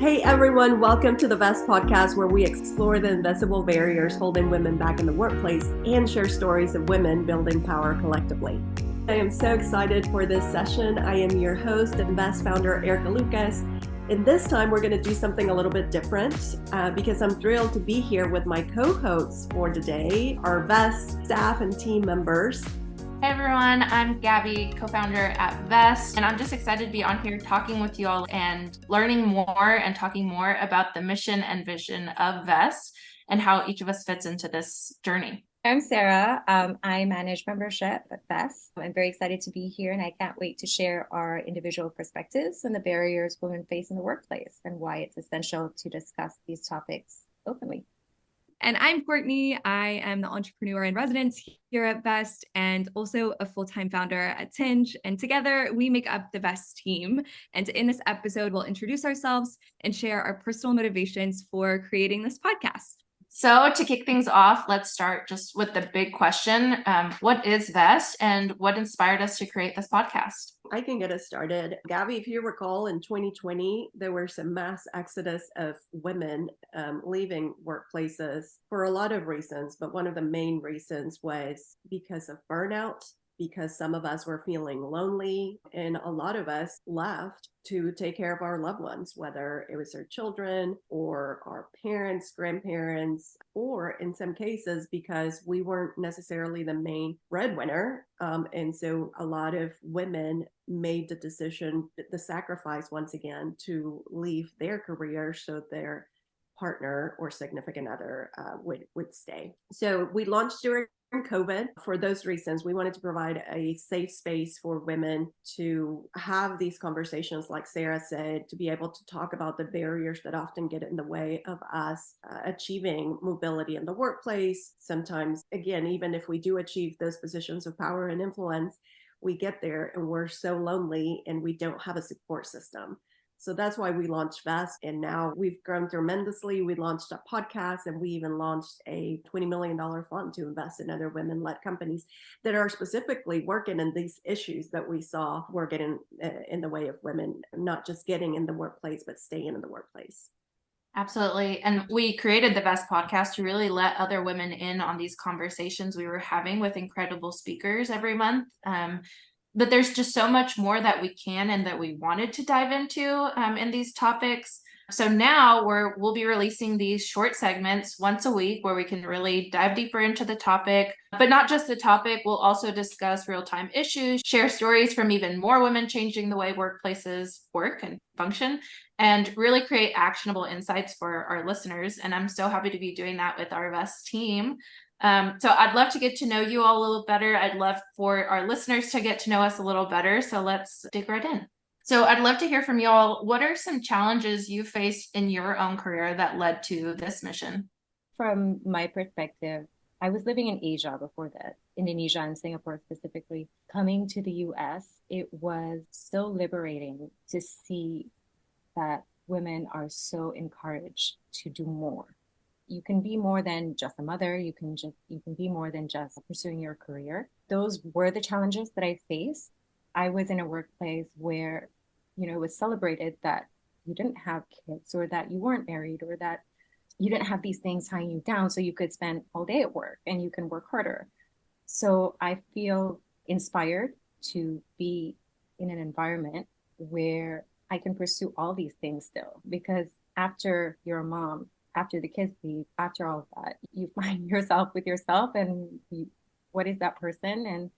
Hey everyone, welcome to the Vest podcast where we explore the invisible barriers holding women back in the workplace and share stories of women building power collectively. I am so excited for this session. I am your host and Vest founder, Erika Lucas. And this time we're going to do something a little bit different because I'm thrilled to be here with my co-hosts for today, our Vest staff and team members. Hey everyone, I'm Gaby, co-founder at Vest, and I'm just excited to be on here talking with you all and learning more and talking more about the mission and vision of Vest and how each of us fits into this journey. I'm Sarah. I manage membership at Vest. I'm very excited to be here, and I can't wait to share our individual perspectives and the barriers women face in the workplace and why it's essential to discuss these topics openly. And I'm Kourtney. I am the entrepreneur in residence here at Vest and also a full-time founder at Tinge. And together we make up the Vest team. And in this episode, we'll introduce ourselves and share our personal motivations for creating this podcast. So to kick things off, let's start just with the big question. What is Vest and what inspired us to create this podcast? I can get us started. Gaby, if you recall, in 2020, there were some mass exodus of women leaving workplaces for a lot of reasons. But one of the main reasons was because of burnout, because some of us were feeling lonely, and a lot of us left to take care of our loved ones, whether it was our children or our parents, grandparents, or in some cases, because we weren't necessarily the main breadwinner. And so a lot of women made the decision, the sacrifice once again, to leave their career so their partner or significant other would stay. So we launched during COVID for those reasons. We wanted to provide a safe space for women to have these conversations, like Sarah said, to be able to talk about the barriers that often get in the way of us achieving mobility in the workplace. Sometimes, again, even if we do achieve those positions of power and influence, we get there and we're so lonely and we don't have a support system. So that's why we launched Vest, and now we've grown tremendously. We launched a podcast, and we even launched a $20 million fund to invest in other women-led companies that are specifically working in these issues that we saw were getting in the way of women, not just getting in the workplace, but staying in the workplace. Absolutely. And we created the Vest podcast to really let other women in on these conversations we were having with incredible speakers every month. But there's just so much more that we can and that we wanted to dive into in these topics. So now we'll be releasing these short segments once a week where we can really dive deeper into the topic, but not just the topic. We'll also discuss real-time issues, share stories from even more women changing the way workplaces work and function, and really create actionable insights for our listeners. And I'm so happy to be doing that with our Vest team. So I'd love to get to know you all a little better. I'd love for our listeners to get to know us a little better. So let's dig right in. So I'd love to hear from you all. What are some challenges you faced in your own career that led to this mission? From my perspective, I was living in Asia before that, Indonesia and Singapore specifically. Coming to the US, it was so liberating to see that women are so encouraged to do more. You can be more than just a mother. You can be more than just pursuing your career. Those were the challenges that I faced. I was in a workplace where, it was celebrated that you didn't have kids or that you weren't married or that you didn't have these things tying you down so you could spend all day at work and you can work harder. So I feel inspired to be in an environment where I can pursue all these things still, because after you're a mom, after the kids leave, after all of that, you find yourself with yourself and what is that person? And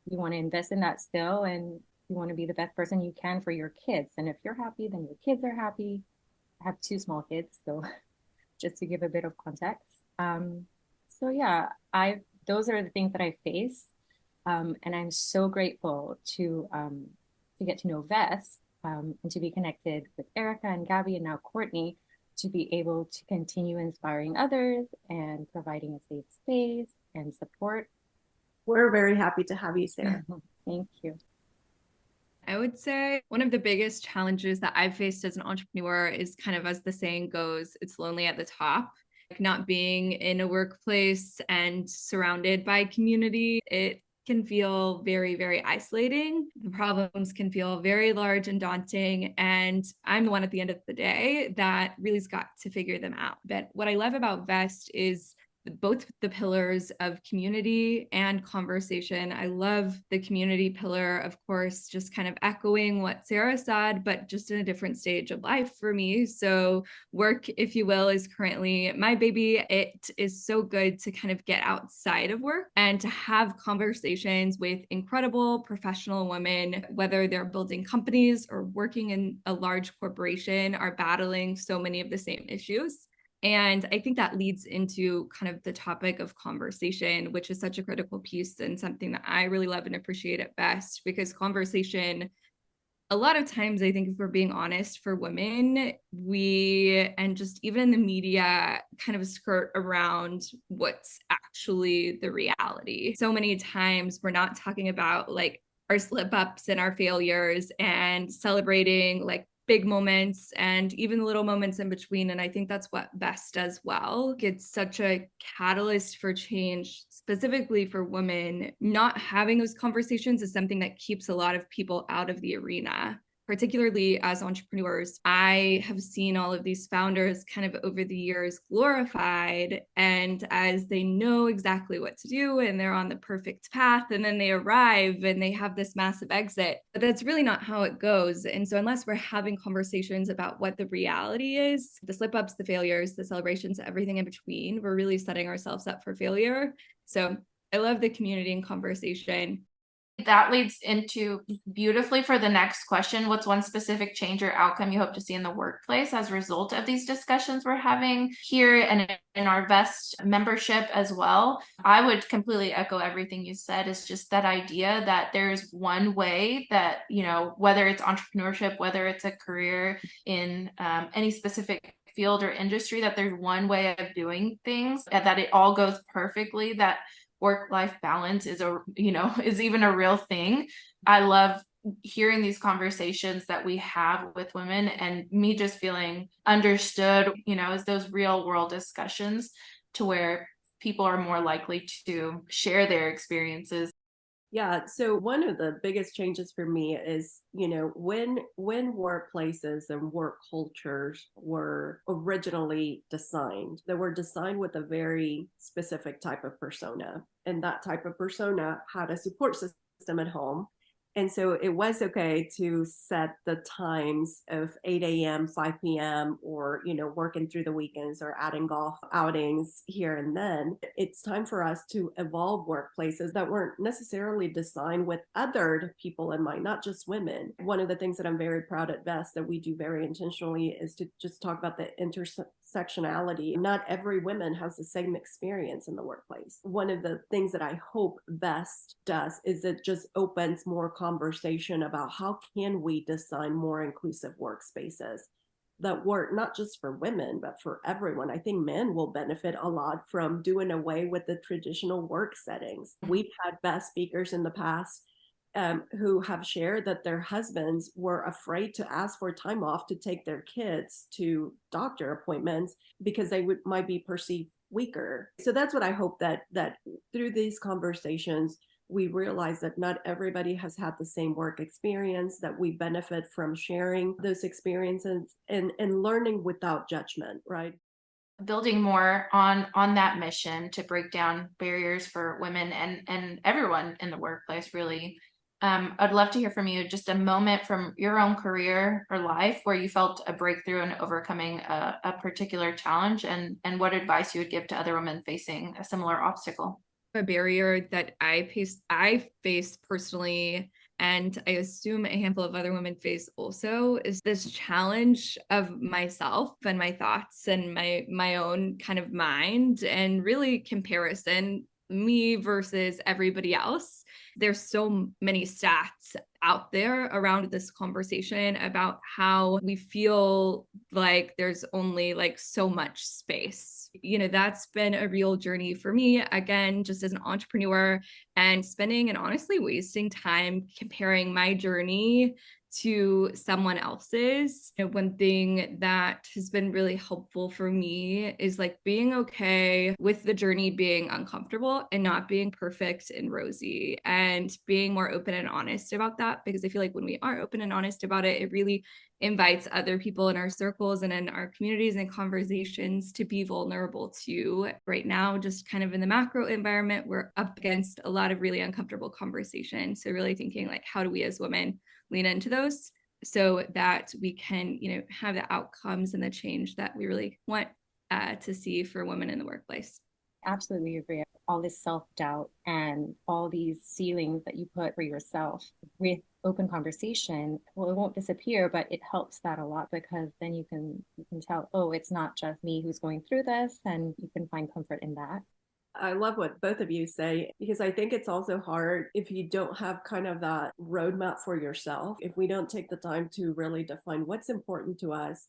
you want to invest in that still, and you want to be the best person you can for your kids. And if you're happy, then your kids are happy. I have 2 small kids, so just to give a bit of context. So yeah, those are the things that I face. And I'm so grateful to get to know Vest and to be connected with Erika and Gaby and now Kourtney, to be able to continue inspiring others and providing a safe space and support. We're very happy to have you, Sarah. Thank you. I would say one of the biggest challenges that I've faced as an entrepreneur is kind of, as the saying goes, it's lonely at the top. Like, not being in a workplace and surrounded by community, it can feel very, very isolating. The problems can feel very large and daunting. And I'm the one at the end of the day that really's got to figure them out. But what I love about VEST is both the pillars of community and conversation. I love the community pillar, of course, just kind of echoing what Sarah said, but just in a different stage of life for me. So work, if you will, is currently my baby. It is so good to kind of get outside of work and to have conversations with incredible professional women, whether they're building companies or working in a large corporation, are battling so many of the same issues. And I think that leads into kind of the topic of conversation, which is such a critical piece and something that I really love and appreciate at VEST, because conversation, a lot of times, I think if we're being honest, for women, we, and just even in the media, kind of skirt around what's actually the reality. So many times we're not talking about like our slip ups and our failures and celebrating like big moments and even the little moments in between. And I think that's what VEST does well. It's such a catalyst for change, specifically for women. Not having those conversations is something that keeps a lot of people out of the arena. Particularly as entrepreneurs, I have seen all of these founders kind of over the years glorified, and as they know exactly what to do and they're on the perfect path, and then they arrive and they have this massive exit. But that's really not how it goes. And so unless we're having conversations about what the reality is, the slip ups, the failures, the celebrations, everything in between, we're really setting ourselves up for failure. So I love the community and conversation. That leads into beautifully for the next question. What's one specific change or outcome you hope to see in the workplace as a result of these discussions we're having here and in our VEST membership as well? I would completely echo everything you said. It's just that idea that there's one way that, you know, whether it's entrepreneurship, whether it's a career in any specific field or industry, that there's one way of doing things, and that it all goes perfectly, that work-life balance is is even a real thing. I love hearing these conversations that we have with women and me just feeling understood, as those real world discussions to where people are more likely to share their experiences. Yeah, so one of the biggest changes for me is, when workplaces and work cultures were originally designed, they were designed with a very specific type of persona. And that type of persona had a support system at home. And so it was okay to set the times of 8 a.m., 5 p.m., or, working through the weekends or adding golf outings here and then. It's time for us to evolve workplaces that weren't necessarily designed with other people in mind, not just women. One of the things that I'm very proud at VEST that we do very intentionally is to just talk about the intersectionality. Not every woman has the same experience in the workplace. One of the things that I hope VEST does is it just opens more conversation about how can we design more inclusive workspaces that work not just for women but for everyone. I think men will benefit a lot from doing away with the traditional work settings. We've had VEST speakers in the past who have shared that their husbands were afraid to ask for time off to take their kids to doctor appointments because they might be perceived weaker. So that's what I hope that through these conversations we realize that not everybody has had the same work experience, that we benefit from sharing those experiences and learning without judgment, right? Building more on that mission to break down barriers for women and everyone in the workplace, really. I'd love to hear from you just a moment from your own career or life where you felt a breakthrough in overcoming a particular challenge, and what advice you would give to other women facing a similar obstacle. A barrier that I faced personally, and I assume a handful of other women face also, is this challenge of myself and my thoughts and my own kind of mind, and really comparison, me versus everybody else. There's so many stats out there around this conversation about how we feel like there's only like so much space. That's been a real journey for me, again, just as an entrepreneur, and spending and honestly wasting time comparing my journey to someone else's. One thing that has been really helpful for me is like being okay with the journey being uncomfortable and not being perfect and rosy, and being more open and honest about that, because I feel like when we are open and honest about it, it really invites other people in our circles and in our communities and conversations to be vulnerable too. Right now, just kind of in the macro environment, we're up against a lot of really uncomfortable conversations. So really thinking like, how do we as women lean into those so that we can, have the outcomes and the change that we really want to see for women in the workplace. Absolutely agree. All this self-doubt and all these ceilings that you put for yourself, with open conversation, well, it won't disappear, but it helps that a lot, because then you can tell, oh, it's not just me who's going through this, and you can find comfort in that. I love what both of you say, because I think it's also hard if you don't have kind of that roadmap for yourself. If we don't take the time to really define what's important to us,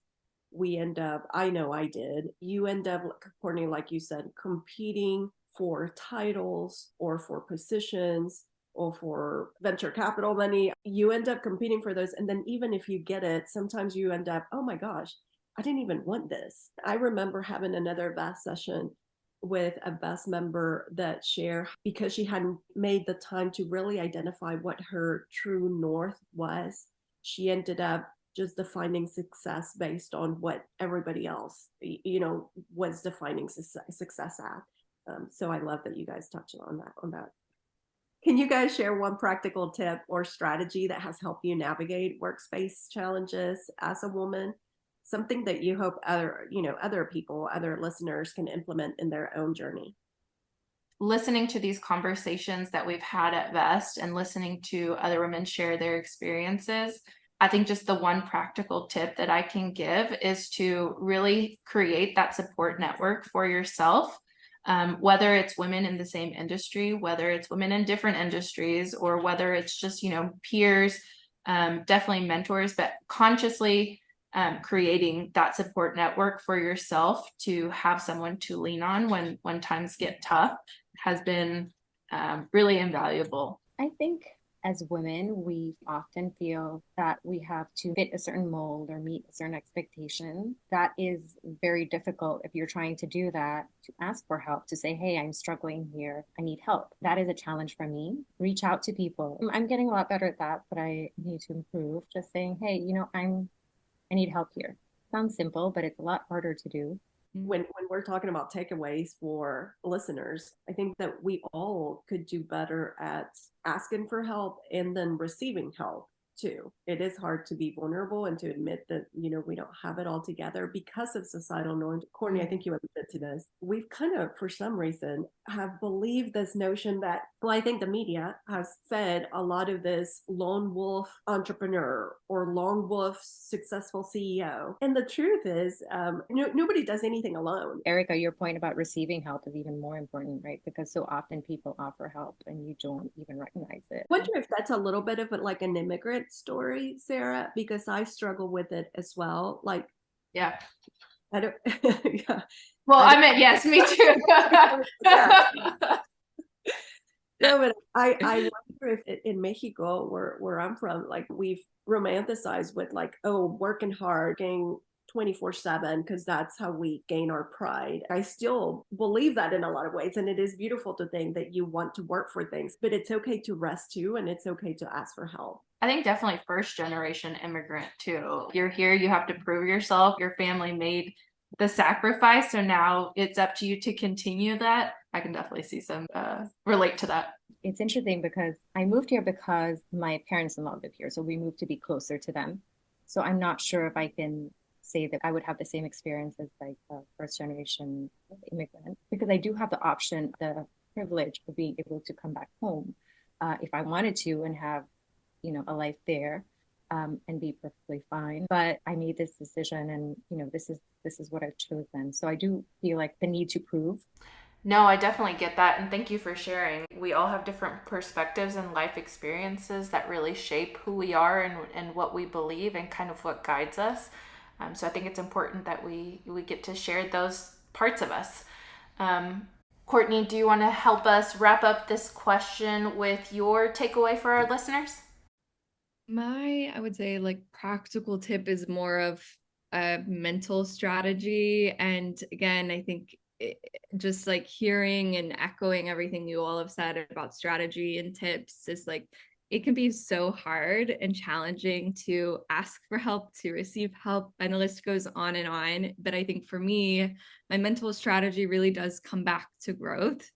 we end up, I know I did, you end up, Kourtney, like you said, competing for titles or for positions or for venture capital money. You end up competing for those. And then even if you get it, sometimes you end up, oh my gosh, I didn't even want this. I remember having another VAS session with a VAS member that shared, because she hadn't made the time to really identify what her true north was, she ended up just defining success based on what everybody else, was defining success at. So I love that you guys touched on that. Can you guys share one practical tip or strategy that has helped you navigate workspace challenges as a woman? Something that you hope other people, other listeners can implement in their own journey. Listening to these conversations that we've had at Vest and listening to other women share their experiences, I think just the one practical tip that I can give is to really create that support network for yourself. Whether it's women in the same industry, whether it's women in different industries, or whether it's just, peers, definitely mentors, but consciously creating that support network for yourself to have someone to lean on when times get tough has been really invaluable. I think as women, we often feel that we have to fit a certain mold or meet a certain expectation. That is very difficult if you're trying to do that, to ask for help, to say, hey, I'm struggling here, I need help. That is a challenge for me. Reach out to people. I'm getting a lot better at that, but I need to improve. Just saying, hey, I need help here. Sounds simple, but it's a lot harder to do. When we're talking about takeaways for listeners, I think that we all could do better at asking for help and then receiving help too. It is hard to be vulnerable and to admit that, we don't have it all together because of societal norms. Kourtney, I think you admitted to this. We've kind of, for some reason, have believed this notion that, well, I think the media has fed a lot of this lone wolf entrepreneur or lone wolf successful CEO. And the truth is, nobody does anything alone. Erika, your point about receiving help is even more important, right? Because so often people offer help and you don't even recognize it. I wonder if that's a little bit of like an immigrant story, Sarah, because I struggle with it as well. Like, yeah, I don't. Yeah. Well, I meant yes, me too. No, but I wonder if in Mexico, where I'm from, like we've romanticized with like, oh, working hard, getting 24/7, because that's how we gain our pride. I still believe that in a lot of ways, and it is beautiful to think that you want to work for things, but it's okay to rest too, and it's okay to ask for help. I think definitely first generation immigrant too. You're here, you have to prove yourself. Your family made the sacrifice, so now it's up to you to continue that. I can definitely see some relate to that. It's interesting because I moved here because my parents-in-law live here, so we moved to be closer to them. So I'm not sure if I can say that I would have the same experience as like a first generation immigrant, because I do have the option, the privilege of being able to come back home if I wanted to and have, a life there and be perfectly fine. But I made this decision, and this is what I've chosen. So I do feel like the need to prove. No, I definitely get that. And thank you for sharing. We all have different perspectives and life experiences that really shape who we are and what we believe and kind of what guides us. So I think it's important that we get to share those parts of us. Kourtney, do you want to help us wrap up this question with your takeaway for our listeners? I would say like practical tip is more of a mental strategy. And again, I think just like hearing and echoing everything you all have said about strategy and tips is like, it can be so hard and challenging to ask for help, to receive help, and the list goes on and on. But I think for me, my mental strategy really does come back to growth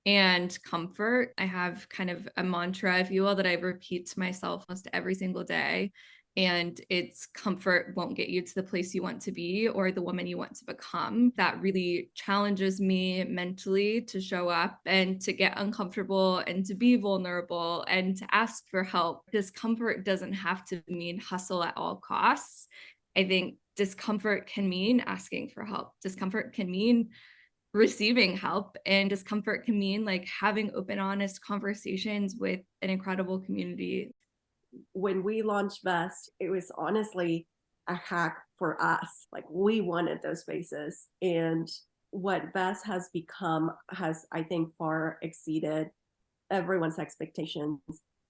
and comfort. I have kind of a mantra, if you will, that I repeat to myself almost every single day. And it's comfort won't get you to the place you want to be or the woman you want to become. That really challenges me mentally to show up and to get uncomfortable and to be vulnerable and to ask for help. Discomfort doesn't have to mean hustle at all costs. I think discomfort can mean asking for help. Discomfort can mean receiving help, and discomfort can mean like having open, honest conversations with an incredible community. When we launched Best, it was honestly a hack for us. Like, we wanted those spaces, and what Best has become has, I think, far exceeded everyone's expectations.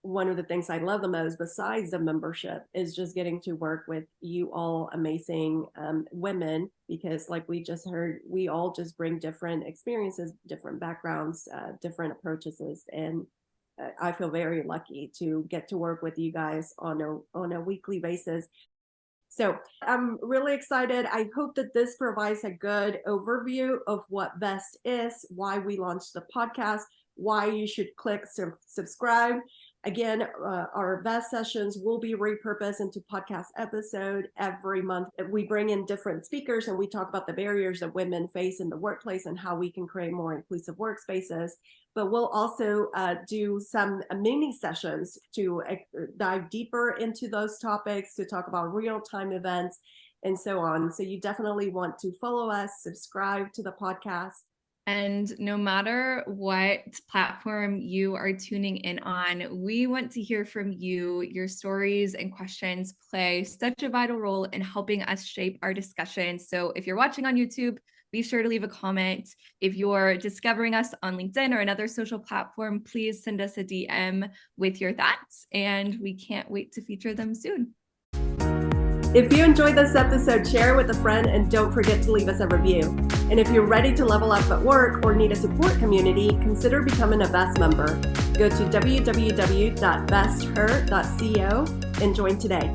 One of the things I love the most, besides the membership, is just getting to work with you all amazing women, because like we just heard, we all just bring different experiences, different backgrounds, different approaches, and I feel very lucky to get to work with you guys on a weekly basis. So I'm really excited. I hope that this provides a good overview of what Best is, why we launched the podcast, why you should click subscribe. Again, our Best sessions will be repurposed into podcast episode every month. We bring in different speakers and we talk about the barriers that women face in the workplace and how we can create more inclusive workspaces. But we'll also do some mini sessions to dive deeper into those topics, to talk about real-time events and so on. So you definitely want to follow us, subscribe to the podcast. And no matter what platform you are tuning in on, we want to hear from you. Your stories and questions play such a vital role in helping us shape our discussion. So if you're watching on YouTube, be sure to leave a comment. If you're discovering us on LinkedIn or another social platform, please send us a DM with your thoughts, and we can't wait to feature them soon. If you enjoyed this episode, share it with a friend, and don't forget to leave us a review. And if you're ready to level up at work or need a support community, consider becoming a Best member. Go to www.besther.co and join today.